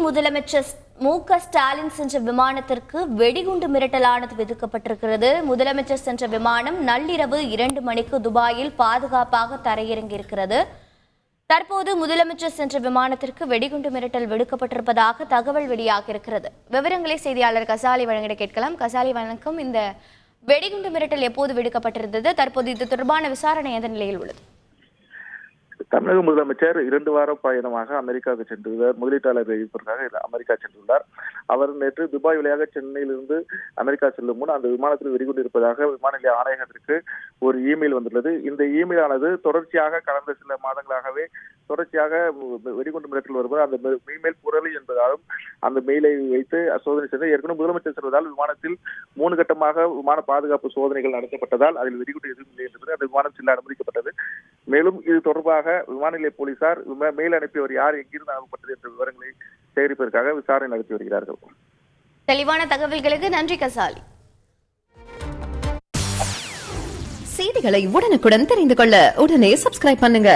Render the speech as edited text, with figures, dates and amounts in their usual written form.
முதலமைச்சர் மு.க.ஸ்டாலின் சென்ற விமானத்திற்கு வெடிகுண்டு மிரட்டலானது விதிக்கப்பட்டிருக்கிறது. முதலமைச்சர் சென்ற விமானம் நள்ளிரவு 2 மணிக்கு துபாயில் பாதுகாப்பாக தரையிறங்கியிருக்கிறது. தற்போது முதலமைச்சர் சென்ற விமானத்திற்கு வெடிகுண்டு மிரட்டல் விடுக்கப்பட்டிருப்பதாக தகவல் வெளியாகியிருக்கிறது. விவரங்களை செய்தியாளர் கசாலி வழங்கிட கேட்கலாம். கசாலி வணக்கம். இந்த வெடிகுண்டு மிரட்டல் எப்போது விடுக்கப்பட்டிருந்தது? தற்போது இது தொடர்பான விசாரணை எந்த நிலையில் உள்ளது? தமிழக முதலமைச்சர் 2 வார பயணமாக அமெரிக்காவுக்கு சென்றுள்ளார். முதலீட்டாளர் வைப்பதற்காக அமெரிக்கா சென்றுள்ளார். அவர் நேற்று துபாய் வழியாக சென்னையிலிருந்து அமெரிக்கா செல்லும் முன் அந்த விமானத்தில் வெடிகுண்டு இருப்பதாக விமான நிலைய ஆணையகத்திற்கு ஒரு இமெயில் வந்துள்ளது. இந்த இமெயில் ஆனது தொடர்ச்சியாக கடந்த சில மாதங்களாகவே தொடர்ச்சியாக வெடிகுண்டு மிரட்டல் வருவது அந்த இமெயில் புரளி என்பதாலும் அந்த மெயிலை வைத்து சோதனை செய்து ஏற்கனவே முதலமைச்சர் செல்வதால் விமானத்தில் 3 கட்டமாக விமான பாதுகாப்பு சோதனைகள் நடத்தப்பட்டதால் அதில் வெடிகுண்டு எதுவும் இல்லை என்பது அந்த விமானம் செல்ல அனுமதிக்கப்பட்டது. மேலும் இது தொடர்பாக விமான நிலைய போலீசார் மெயில் அனுப்பியவர் யார், எங்கிருந்து அனுப்பப்பட்டது என்ற விவரங்களை சேகரிப்பதற்காக விசாரணை நடத்தி வருகிறார்கள். தெளிவான தகவல்களுக்கு நன்றி கசாலி. செய்திகளை உடனுக்குடன் தெரிந்து கொள்ள உடனே சப்ஸ்கிரைப் பண்ணுங்க.